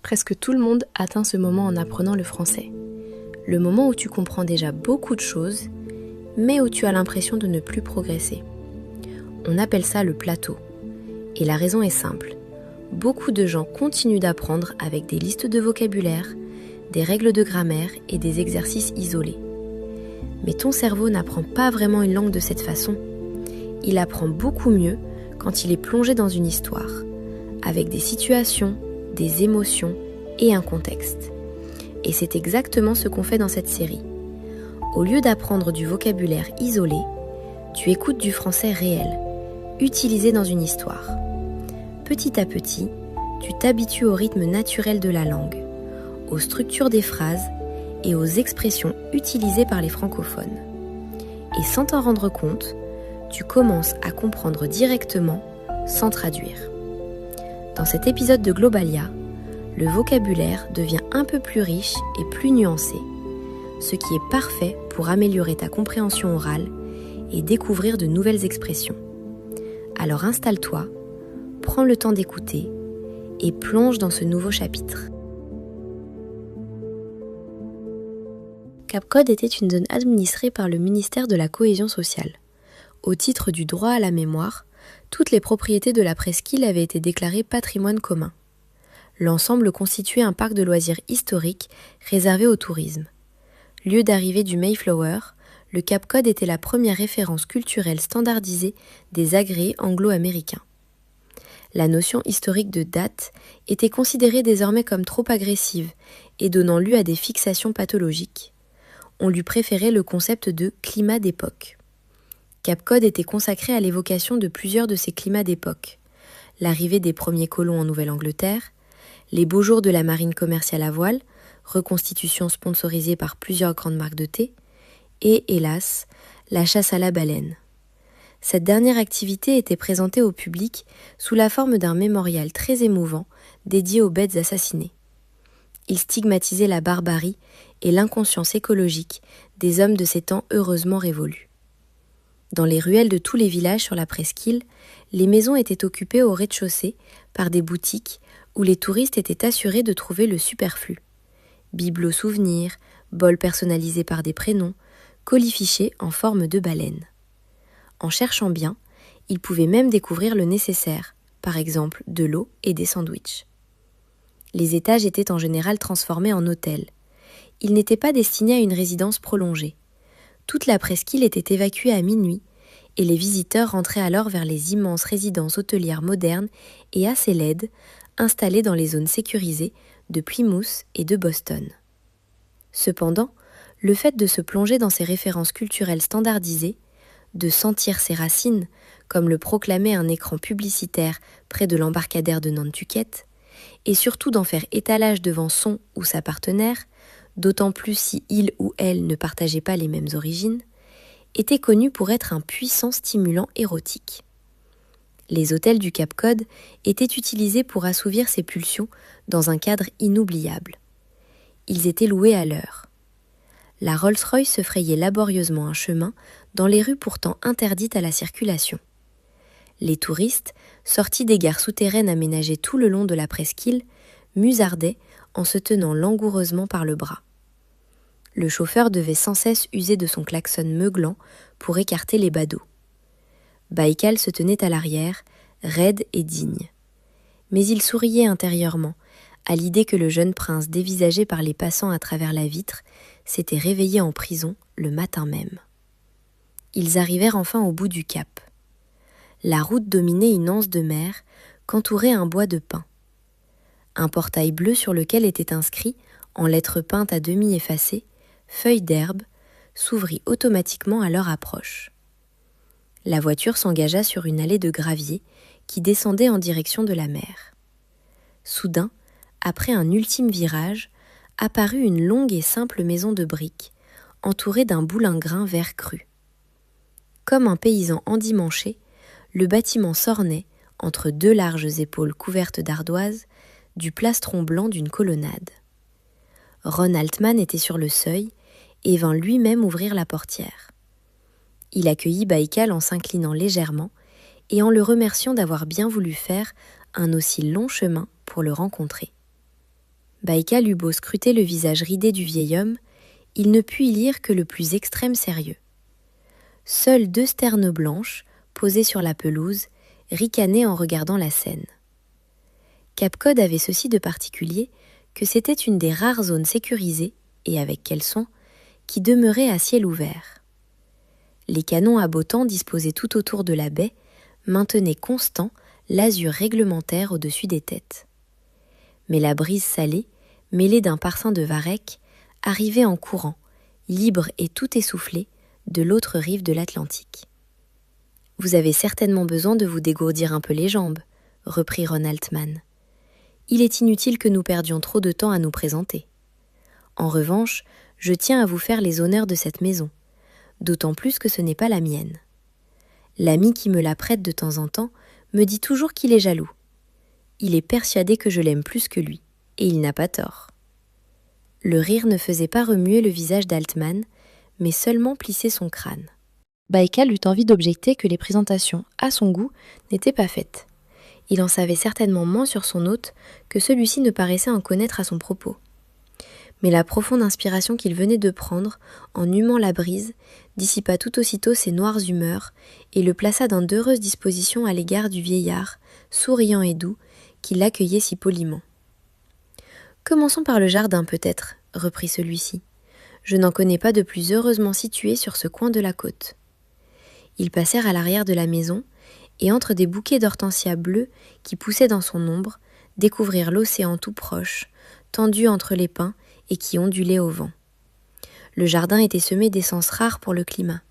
Presque tout le monde atteint ce moment en apprenant le français. Le moment où tu comprends déjà beaucoup de choses, mais où tu as l'impression de ne plus progresser. On appelle ça le plateau. Et la raison est simple. Beaucoup de gens continuent d'apprendre avec des listes de vocabulaire, des règles de grammaire et des exercices isolés. Mais ton cerveau n'apprend pas vraiment une langue de cette façon. Il apprend beaucoup mieux quand il est plongé dans une histoire, avec des situations, des émotions et un contexte. Et c'est exactement ce qu'on fait dans cette série. Au lieu d'apprendre du vocabulaire isolé, tu écoutes du français réel, utilisé dans une histoire. Petit à petit, tu t'habitues au rythme naturel de la langue, aux structures des phrases et aux expressions utilisées par les francophones. Et sans t'en rendre compte, tu commences à comprendre directement sans traduire. Dans cet épisode de Globalia, le vocabulaire devient un peu plus riche et plus nuancé, ce qui est parfait pour améliorer ta compréhension orale et découvrir de nouvelles expressions. Alors installe-toi, prends le temps d'écouter et plonge dans ce nouveau chapitre. Cap-Code était une zone administrée par le ministère de la Cohésion sociale. Au titre du droit à la mémoire, toutes les propriétés de la presqu'île avaient été déclarées patrimoine commun. L'ensemble constituait un parc de loisirs historique réservé au tourisme. Lieu d'arrivée du Mayflower, le Cap-Code était la première référence culturelle standardisée des agréés anglo-américains. La notion historique de date était considérée désormais comme trop agressive et donnant lieu à des fixations pathologiques. On lui préférait le concept de climat d'époque. Cap-Code était consacré à l'évocation de plusieurs de ces climats d'époque. L'arrivée des premiers colons en Nouvelle-Angleterre, les beaux jours de la marine commerciale à voile, reconstitution sponsorisée par plusieurs grandes marques de thé, et, hélas, la chasse à la baleine. Cette dernière activité était présentée au public sous la forme d'un mémorial très émouvant dédié aux bêtes assassinées. Il stigmatisait la barbarie et l'inconscience écologique des hommes de ces temps heureusement révolus. Dans les ruelles de tous les villages sur la presqu'île, les maisons étaient occupées au rez-de-chaussée par des boutiques où les touristes étaient assurés de trouver le superflu. Bibelots souvenirs, bols personnalisés par des prénoms, colifichets en forme de baleine. En cherchant bien, ils pouvaient même découvrir le nécessaire, par exemple de l'eau et des sandwichs. Les étages étaient en général transformés en hôtels. Ils n'étaient pas destinés à une résidence prolongée. Toute la presqu'île était évacuée à minuit et les visiteurs rentraient alors vers les immenses résidences hôtelières modernes et assez laides installées dans les zones sécurisées de Plymouth et de Boston. Cependant, le fait de se plonger dans ces références culturelles standardisées, de sentir ses racines, comme le proclamait un écran publicitaire près de l'embarcadère de Nantucket, et surtout d'en faire étalage devant son ou sa partenaire, d'autant plus si il ou elle ne partageait pas les mêmes origines, était connu pour être un puissant stimulant érotique. Les hôtels du Cap-Code étaient utilisés pour assouvir ces pulsions dans un cadre inoubliable. Ils étaient loués à l'heure. La Rolls-Royce se frayait laborieusement un chemin dans les rues pourtant interdites à la circulation. Les touristes, sortis des gares souterraines aménagées tout le long de la presqu'île, musardaient en se tenant langoureusement par le bras. Le chauffeur devait sans cesse user de son klaxon meuglant pour écarter les badauds. Baïkal se tenait à l'arrière, raide et digne. Mais il souriait intérieurement, à l'idée que le jeune prince dévisagé par les passants à travers la vitre s'était réveillé en prison le matin même. Ils arrivèrent enfin au bout du cap. La route dominait une anse de mer qu'entourait un bois de pin. Un portail bleu sur lequel était inscrit, en lettres peintes à demi effacées, feuilles d'herbe, s'ouvrit automatiquement à leur approche. La voiture s'engagea sur une allée de gravier qui descendait en direction de la mer. Soudain, après un ultime virage, apparut une longue et simple maison de briques, entourée d'un boulingrin vert cru. Comme un paysan endimanché, le bâtiment s'ornait, entre deux larges épaules couvertes d'ardoises, du plastron blanc d'une colonnade. Ron Altman était sur le seuil et vint lui-même ouvrir la portière. Il accueillit Baïkal en s'inclinant légèrement et en le remerciant d'avoir bien voulu faire un aussi long chemin pour le rencontrer. Baïkal eut beau scruter le visage ridé du vieil homme, il ne put y lire que le plus extrême sérieux. Seules 2 sternes blanches, posées sur la pelouse, ricanaient en regardant la scène. Cap Cod avait ceci de particulier que c'était une des rares zones sécurisées, et avec quel son, qui demeurait à ciel ouvert. Les canons à bottant disposés tout autour de la baie maintenaient constant l'azur réglementaire au-dessus des têtes. Mais la brise salée, mêlée d'un parfum de varech, arrivait en courant, libre et tout essoufflé, de l'autre rive de l'Atlantique. « Vous avez certainement besoin de vous dégourdir un peu les jambes, » reprit Ron Altman. « Il est inutile que nous perdions trop de temps à nous présenter. En revanche, je tiens à vous faire les honneurs de cette maison, d'autant plus que ce n'est pas la mienne. L'ami qui me la prête de temps en temps me dit toujours qu'il est jaloux. Il est persuadé que je l'aime plus que lui, et il n'a pas tort. » Le rire ne faisait pas remuer le visage d'Altman, mais seulement plisser son crâne. Baïkal eut envie d'objecter que les présentations, à son goût, n'étaient pas faites. Il en savait certainement moins sur son hôte que celui-ci ne paraissait en connaître à son propos. Mais la profonde inspiration qu'il venait de prendre, en humant la brise, dissipa tout aussitôt ses noires humeurs et le plaça dans d'heureuses dispositions à l'égard du vieillard, souriant et doux, qui l'accueillait si poliment. « Commençons par le jardin peut-être, » reprit celui-ci. « Je n'en connais pas de plus heureusement situé sur ce coin de la côte. » Ils passèrent à l'arrière de la maison, et entre des bouquets d'hortensias bleues qui poussaient dans son ombre, découvrirent l'océan tout proche, tendu entre les pins et qui ondulait au vent. Le jardin était semé d'essences rares pour le climat.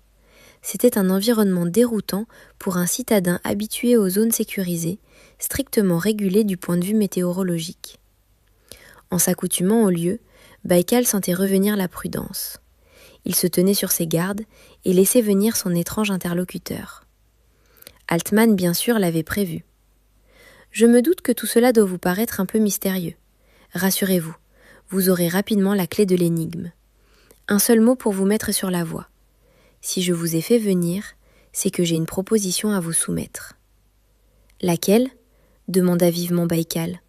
C'était un environnement déroutant pour un citadin habitué aux zones sécurisées, strictement régulées du point de vue météorologique. En s'accoutumant au lieu, Baïkal sentait revenir la prudence. Il se tenait sur ses gardes et laissait venir son étrange interlocuteur. Altman, bien sûr, l'avait prévu. « Je me doute que tout cela doit vous paraître un peu mystérieux. Rassurez-vous, vous aurez rapidement la clé de l'énigme. Un seul mot pour vous mettre sur la voie. Si je vous ai fait venir, c'est que j'ai une proposition à vous soumettre. »« Laquelle ?» demanda vivement Baïkal.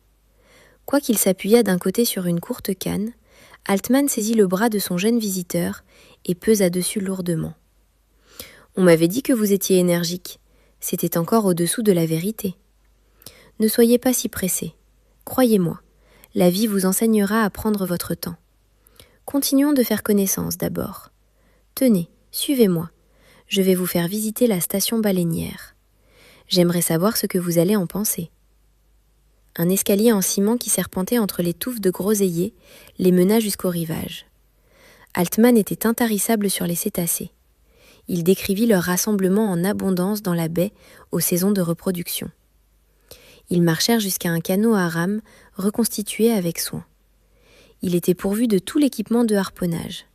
Quoiqu'il s'appuyât d'un côté sur une courte canne, Altman saisit le bras de son jeune visiteur et pesa dessus lourdement. « On m'avait dit que vous étiez énergique. C'était encore au-dessous de la vérité. Ne soyez pas si pressé. Croyez-moi, la vie vous enseignera à prendre votre temps. Continuons de faire connaissance d'abord. Tenez, suivez-moi. Je vais vous faire visiter la station baleinière. J'aimerais savoir ce que vous allez en penser. » Un escalier en ciment qui serpentait entre les touffes de groseilliers les mena jusqu'au rivage. Altman était intarissable sur les cétacés. Il décrivit leur rassemblement en abondance dans la baie aux saisons de reproduction. Ils marchèrent jusqu'à un canot à rames reconstitué avec soin. Il était pourvu de tout l'équipement de harponnage.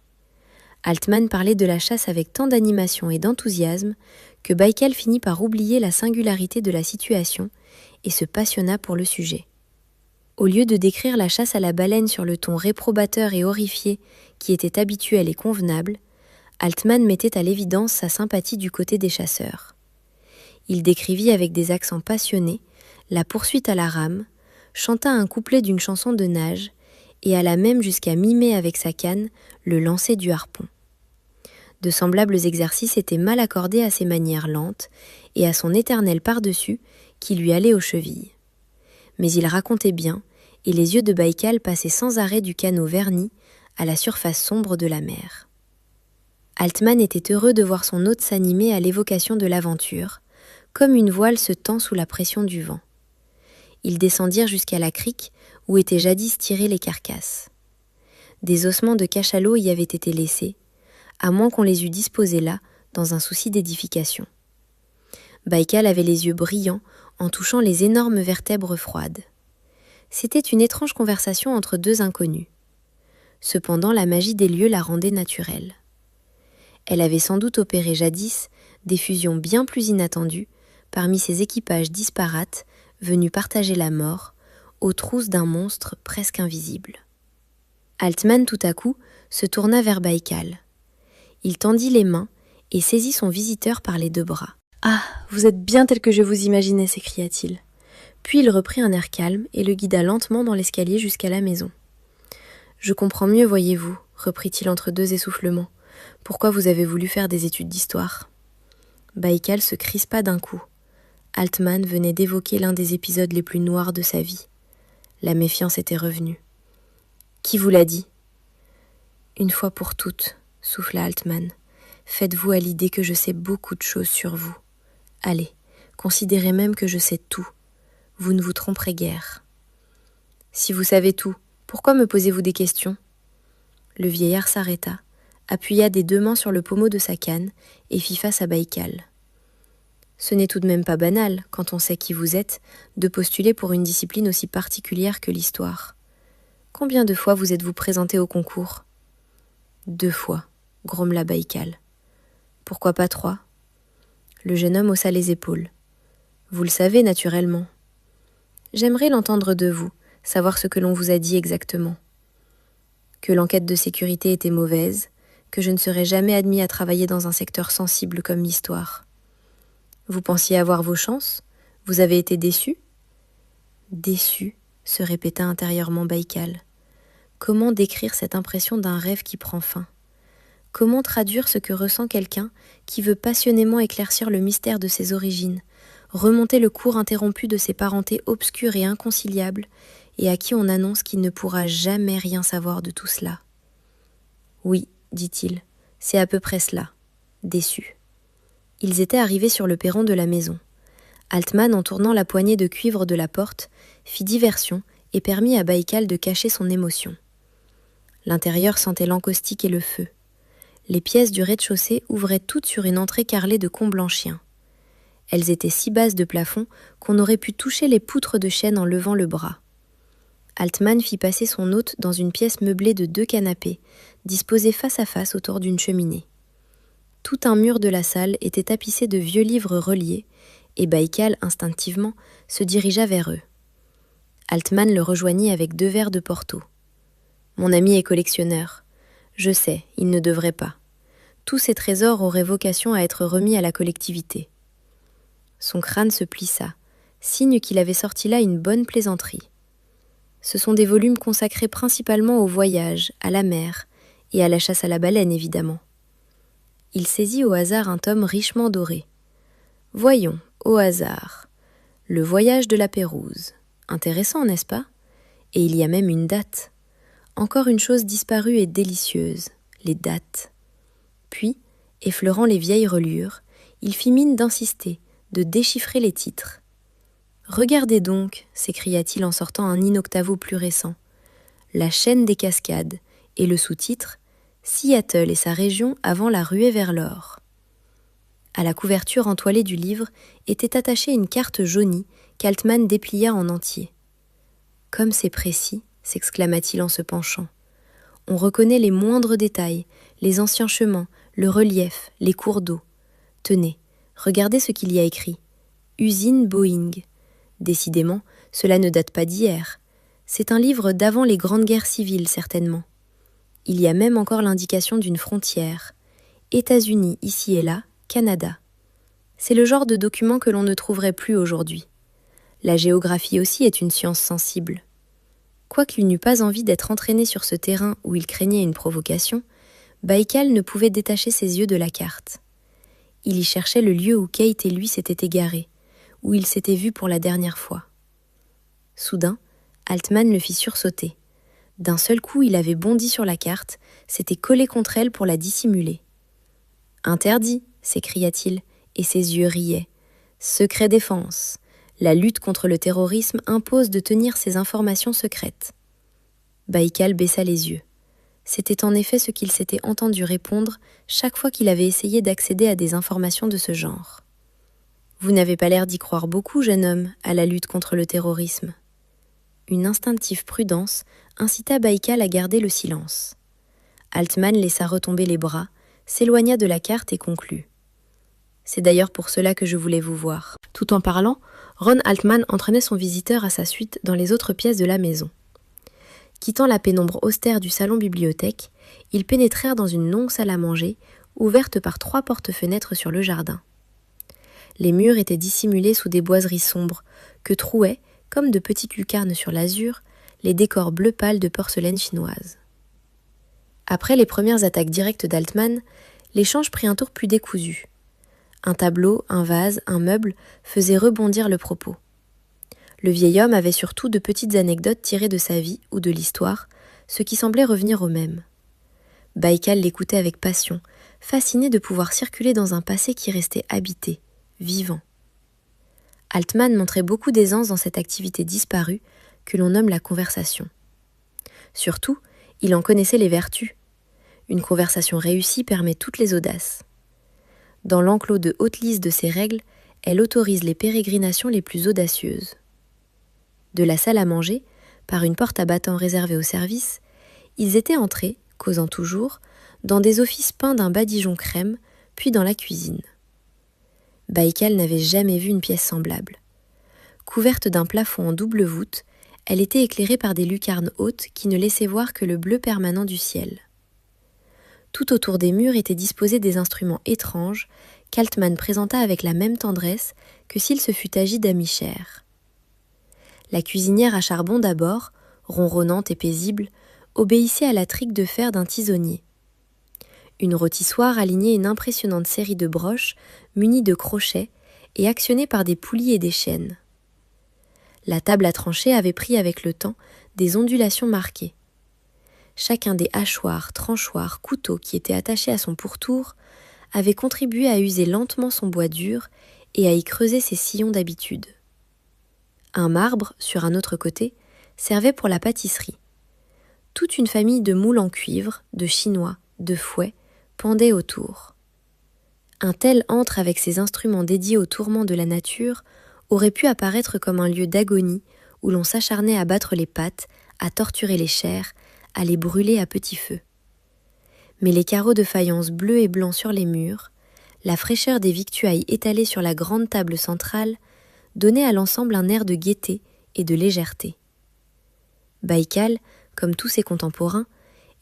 Altman parlait de la chasse avec tant d'animation et d'enthousiasme que Baïkal finit par oublier la singularité de la situation et se passionna pour le sujet. Au lieu de décrire la chasse à la baleine sur le ton réprobateur et horrifié qui était habituel et convenable, Altman mettait à l'évidence sa sympathie du côté des chasseurs. Il décrivit avec des accents passionnés la poursuite à la rame, chanta un couplet d'une chanson de nage et alla même jusqu'à mimer avec sa canne le lancer du harpon. De semblables exercices étaient mal accordés à ses manières lentes et à son éternel par-dessus qui lui allait aux chevilles. Mais il racontait bien, et les yeux de Baïkal passaient sans arrêt du canot verni à la surface sombre de la mer. Altman était heureux de voir son hôte s'animer à l'évocation de l'aventure, comme une voile se tend sous la pression du vent. Ils descendirent jusqu'à la crique où étaient jadis tirées les carcasses. Des ossements de cachalot y avaient été laissés, à moins qu'on les eût disposés là, dans un souci d'édification. Baïkal avait les yeux brillants en touchant les énormes vertèbres froides. C'était une étrange conversation entre deux inconnus. Cependant, la magie des lieux la rendait naturelle. Elle avait sans doute opéré jadis des fusions bien plus inattendues parmi ces équipages disparates venus partager la mort aux trousses d'un monstre presque invisible. Altman, tout à coup, se tourna vers Baïkal. Il tendit les mains et saisit son visiteur par les deux bras. « Ah, vous êtes bien tel que je vous imaginais, s'écria-t-il. Puis il reprit un air calme et le guida lentement dans l'escalier jusqu'à la maison. Je comprends mieux, voyez-vous, reprit-il entre deux essoufflements, pourquoi vous avez voulu faire des études d'histoire. Baïkal se crispa d'un coup. Altman venait d'évoquer l'un des épisodes les plus noirs de sa vie. La méfiance était revenue. Qui vous l'a dit ? Une fois pour toutes, souffla Altman. Faites-vous à l'idée que je sais beaucoup de choses sur vous. Allez, considérez même que je sais tout. Vous ne vous tromperez guère. Si vous savez tout, pourquoi me posez-vous des questions ? Le vieillard s'arrêta, appuya des deux mains sur le pommeau de sa canne et fit face à Baïkal. Ce n'est tout de même pas banal, quand on sait qui vous êtes, de postuler pour une discipline aussi particulière que l'histoire. Combien de fois vous êtes-vous présenté au concours ? 2 fois, grommela Baïkal. Pourquoi pas 3 ? Le jeune homme haussa les épaules. Vous le savez naturellement. J'aimerais l'entendre de vous, savoir ce que l'on vous a dit exactement. Que l'enquête de sécurité était mauvaise, que je ne serais jamais admis à travailler dans un secteur sensible comme l'histoire. Vous pensiez avoir vos chances ? Vous avez été déçu ? Déçu, se répéta intérieurement Baïkal. Comment décrire cette impression d'un rêve qui prend fin ? Comment traduire ce que ressent quelqu'un qui veut passionnément éclaircir le mystère de ses origines, remonter le cours interrompu de ses parentés obscures et inconciliables, et à qui on annonce qu'il ne pourra jamais rien savoir de tout cela ? Oui, dit-il, c'est à peu près cela, déçu. Ils étaient arrivés sur le perron de la maison. Altman, en tournant la poignée de cuivre de la porte, fit diversion et permit à Baïkal de cacher son émotion. L'intérieur sentait l'encaustique et le feu. Les pièces du rez-de-chaussée ouvraient toutes sur une entrée carrelée de combles en chien. Elles étaient si basses de plafond qu'on aurait pu toucher les poutres de chêne en levant le bras. Altman fit passer son hôte dans une pièce meublée de 2 canapés, disposés face à face autour d'une cheminée. Tout un mur de la salle était tapissé de vieux livres reliés, et Baïkal, instinctivement, se dirigea vers eux. Altman le rejoignit avec 2 verres de Porto. « Mon ami est collectionneur. Je sais, il ne devrait pas. Tous ces trésors auraient vocation à être remis à la collectivité. » Son crâne se plissa, signe qu'il avait sorti là une bonne plaisanterie. Ce sont des volumes consacrés principalement au voyage, à la mer et à la chasse à la baleine, évidemment. Il saisit au hasard un tome richement doré. Voyons, au hasard. Le voyage de la Pérouse. Intéressant, n'est-ce pas ? Et il y a même une date. Encore une chose disparue et délicieuse, les dates. Puis, effleurant les vieilles reliures, il fit mine d'insister, de déchiffrer les titres. « Regardez donc » s'écria-t-il en sortant un in-octavo plus récent. « La chaîne des cascades » et le sous-titre « Seattle et sa région avant la ruée vers l'or ». À la couverture entoilée du livre était attachée une carte jaunie qu'Altman déplia en entier. « Comme c'est précis !» s'exclama-t-il en se penchant. « On reconnaît les moindres détails, les anciens chemins, le relief, les cours d'eau. Tenez, regardez ce qu'il y a écrit. Usine Boeing. Décidément, cela ne date pas d'hier. C'est un livre d'avant les grandes guerres civiles, certainement. Il y a même encore l'indication d'une frontière. États-Unis ici et là, Canada. C'est le genre de document que l'on ne trouverait plus aujourd'hui. La géographie aussi est une science sensible. Quoiqu'il n'eût pas envie d'être entraîné sur ce terrain où il craignait une provocation, Baïkal ne pouvait détacher ses yeux de la carte. Il y cherchait le lieu où Kate et lui s'étaient égarés, où ils s'étaient vus pour la dernière fois. Soudain, Altman le fit sursauter. D'un seul coup, il avait bondi sur la carte, s'était collé contre elle pour la dissimuler. « Interdit !» s'écria-t-il, et ses yeux riaient. « Secret défense ! La lutte contre le terrorisme impose de tenir ces informations secrètes. » Baïkal baissa les yeux. C'était en effet ce qu'il s'était entendu répondre chaque fois qu'il avait essayé d'accéder à des informations de ce genre. « Vous n'avez pas l'air d'y croire beaucoup, jeune homme, à la lutte contre le terrorisme. » Une instinctive prudence incita Baïkal à garder le silence. Altman laissa retomber les bras, s'éloigna de la carte et conclut. « C'est d'ailleurs pour cela que je voulais vous voir. » Tout en parlant, Ron Altman entraînait son visiteur à sa suite dans les autres pièces de la maison. Quittant la pénombre austère du salon-bibliothèque, ils pénétrèrent dans une longue salle à manger, ouverte par 3 porte-fenêtres sur le jardin. Les murs étaient dissimulés sous des boiseries sombres, que trouaient, comme de petites lucarnes sur l'azur, les décors bleu pâle de porcelaine chinoise. Après les premières attaques directes d'Altman, l'échange prit un tour plus décousu. Un tableau, un vase, un meuble faisaient rebondir le propos. Le vieil homme avait surtout de petites anecdotes tirées de sa vie ou de l'histoire, ce qui semblait revenir au même. Baïkal l'écoutait avec passion, fasciné de pouvoir circuler dans un passé qui restait habité, vivant. Altman montrait beaucoup d'aisance dans cette activité disparue que l'on nomme la conversation. Surtout, il en connaissait les vertus. Une conversation réussie permet toutes les audaces. Dans l'enclos de haute lisse de ses règles, elle autorise les pérégrinations les plus audacieuses. De la salle à manger, par une porte à battants réservée au service, ils étaient entrés, causant toujours, dans des offices peints d'un badigeon crème, puis dans la cuisine. Baïkal n'avait jamais vu une pièce semblable. Couverte d'un plafond en double voûte, elle était éclairée par des lucarnes hautes qui ne laissaient voir que le bleu permanent du ciel. Tout autour des murs étaient disposés des instruments étranges qu'Altman présenta avec la même tendresse que s'il se fût agi d'amis chers. La cuisinière à charbon d'abord, ronronnante et paisible, obéissait à la trique de fer d'un tisonnier. Une rôtissoire alignait une impressionnante série de broches munies de crochets et actionnées par des poulies et des chaînes. La table à trancher avait pris avec le temps des ondulations marquées. Chacun des hachoirs, tranchoirs, couteaux qui étaient attachés à son pourtour avait contribué à user lentement son bois dur et à y creuser ses sillons d'habitude. Un marbre, sur un autre côté, servait pour la pâtisserie. Toute une famille de moules en cuivre, de chinois, de fouets, pendait autour. Un tel antre avec ses instruments dédiés aux tourments de la nature aurait pu apparaître comme un lieu d'agonie où l'on s'acharnait à battre les pattes, à torturer les chairs, à les brûler à petit feu. Mais les carreaux de faïence bleu et blanc sur les murs, la fraîcheur des victuailles étalées sur la grande table centrale, donnaient à l'ensemble un air de gaieté et de légèreté. Baïkal, comme tous ses contemporains,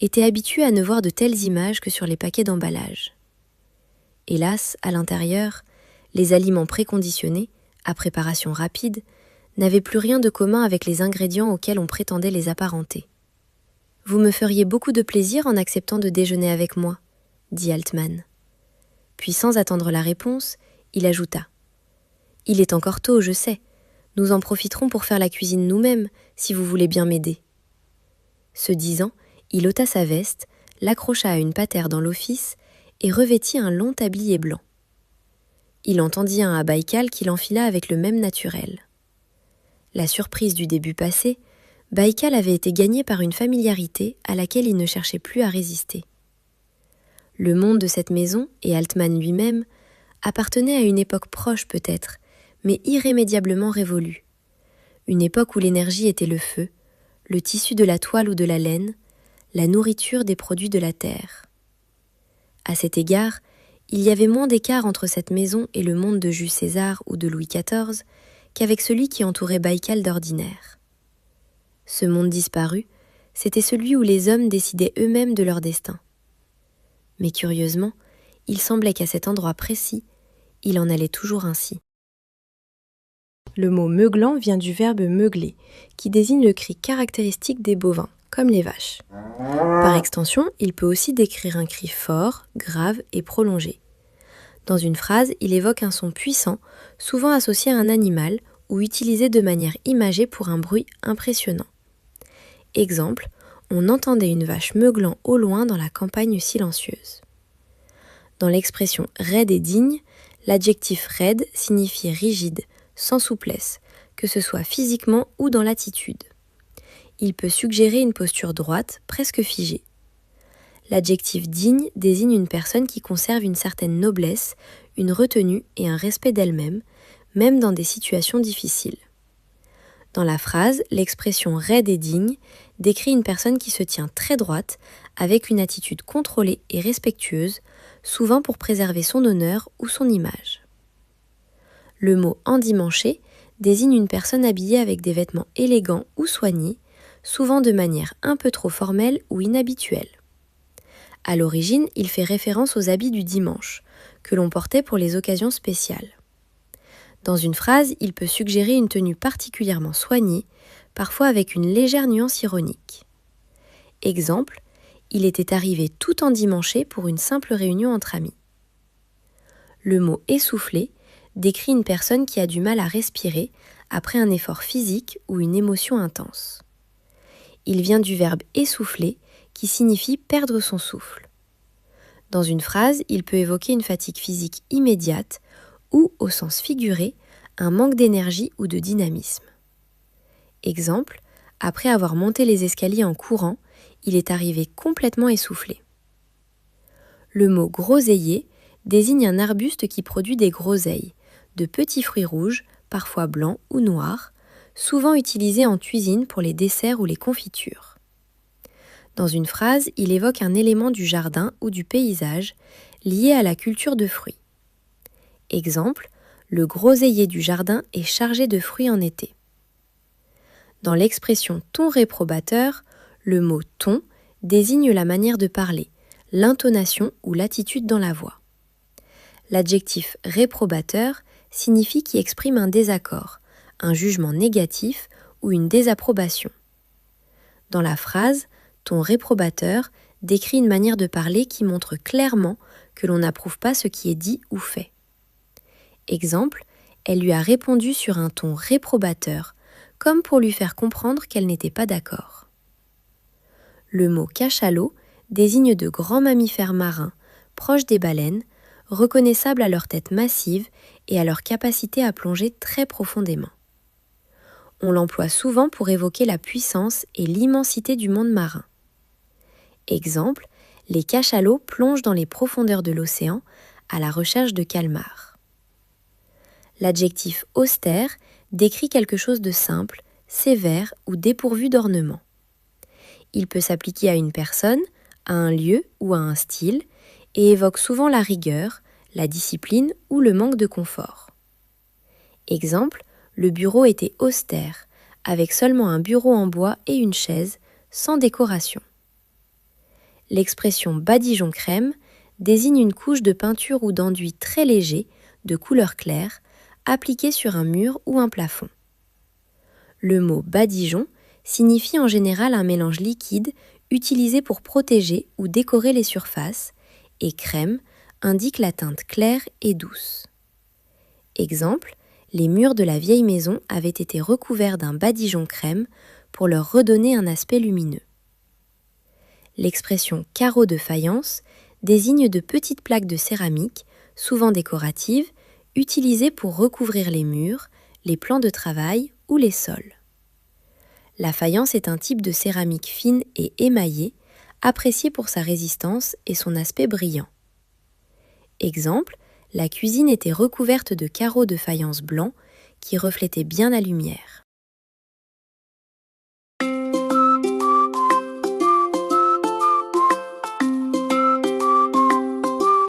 était habitué à ne voir de telles images que sur les paquets d'emballage. Hélas, à l'intérieur, les aliments préconditionnés, à préparation rapide, n'avaient plus rien de commun avec les ingrédients auxquels on prétendait les apparenter. « Vous me feriez beaucoup de plaisir en acceptant de déjeuner avec moi, » dit Altman. Puis sans attendre la réponse, il ajouta « Il est encore tôt, je sais. Nous en profiterons pour faire la cuisine nous-mêmes, si vous voulez bien m'aider. » Ce disant, il ôta sa veste, l'accrocha à une patère dans l'office et revêtit un long tablier blanc. Il en tendit un à Baïkal qui l'enfila avec le même naturel. La surprise du début passé, Baïkal avait été gagné par une familiarité à laquelle il ne cherchait plus à résister. Le monde de cette maison, et Altman lui-même, appartenaient à une époque proche peut-être, mais irrémédiablement révolue. Une époque où l'énergie était le feu, le tissu de la toile ou de la laine, la nourriture des produits de la terre. À cet égard, il y avait moins d'écart entre cette maison et le monde de Jules César ou de Louis XIV qu'avec celui qui entourait Baïkal d'ordinaire. Ce monde disparu, c'était celui où les hommes décidaient eux-mêmes de leur destin. Mais curieusement, il semblait qu'à cet endroit précis, il en allait toujours ainsi. Le mot meuglant vient du verbe meugler, qui désigne le cri caractéristique des bovins, comme les vaches. Par extension, il peut aussi décrire un cri fort, grave et prolongé. Dans une phrase, il évoque un son puissant, souvent associé à un animal ou utilisé de manière imagée pour un bruit impressionnant. Exemple, on entendait une vache meuglant au loin dans la campagne silencieuse. Dans l'expression raide et digne, l'adjectif raide signifie rigide, sans souplesse, que ce soit physiquement ou dans l'attitude. Il peut suggérer une posture droite, presque figée. L'adjectif digne désigne une personne qui conserve une certaine noblesse, une retenue et un respect d'elle-même, même dans des situations difficiles. Dans la phrase, l'expression raide et digne décrit une personne qui se tient très droite, avec une attitude contrôlée et respectueuse, souvent pour préserver son honneur ou son image. Le mot endimanché désigne une personne habillée avec des vêtements élégants ou soignés, souvent de manière un peu trop formelle ou inhabituelle. À l'origine, il fait référence aux habits du dimanche, que l'on portait pour les occasions spéciales. Dans une phrase, il peut suggérer une tenue particulièrement soignée, parfois avec une légère nuance ironique. Exemple, Il était arrivé tout endimanché pour une simple réunion entre amis. Le mot essoufflé décrit une personne qui a du mal à respirer après un effort physique ou une émotion intense. Il vient du verbe essouffler qui signifie perdre son souffle. Dans une phrase, il peut évoquer une fatigue physique immédiate ou, au sens figuré, un manque d'énergie ou de dynamisme. Exemple, après avoir monté les escaliers en courant, il est arrivé complètement essoufflé. Le mot groseillier désigne un arbuste qui produit des groseilles, de petits fruits rouges, parfois blancs ou noirs, souvent utilisés en cuisine pour les desserts ou les confitures. Dans une phrase, il évoque un élément du jardin ou du paysage lié à la culture de fruits. Exemple, le groseillier du jardin est chargé de fruits en été. Dans l'expression ton réprobateur, le mot ton désigne la manière de parler, l'intonation ou l'attitude dans la voix. L'adjectif réprobateur signifie qui exprime un désaccord, un jugement négatif ou une désapprobation. Dans la phrase, ton réprobateur décrit une manière de parler qui montre clairement que l'on n'approuve pas ce qui est dit ou fait. Exemple, elle lui a répondu sur un ton réprobateur, comme pour lui faire comprendre qu'elle n'était pas d'accord. Le mot cachalot désigne de grands mammifères marins, proches des baleines, reconnaissables à leur tête massive et à leur capacité à plonger très profondément. On l'emploie souvent pour évoquer la puissance et l'immensité du monde marin. Exemple, les cachalots plongent dans les profondeurs de l'océan à la recherche de calmars. L'adjectif austère décrit quelque chose de simple, sévère ou dépourvu d'ornement. Il peut s'appliquer à une personne, à un lieu ou à un style et évoque souvent la rigueur, la discipline ou le manque de confort. Exemple, le bureau était austère, avec seulement un bureau en bois et une chaise, sans décoration. L'expression badigeon crème désigne une couche de peinture ou d'enduit très léger, de couleur claire, appliquée sur un mur ou un plafond. Le mot badigeon signifie en général un mélange liquide utilisé pour protéger ou décorer les surfaces, et crème indique la teinte claire et douce. Exemple, les murs de la vieille maison avaient été recouverts d'un badigeon crème pour leur redonner un aspect lumineux. L'expression carreau de faïence désigne de petites plaques de céramique, souvent décoratives, utilisées pour recouvrir les murs, les plans de travail ou les sols. La faïence est un type de céramique fine et émaillée, appréciée pour sa résistance et son aspect brillant. Exemple, la cuisine était recouverte de carreaux de faïence blanc qui reflétaient bien la lumière.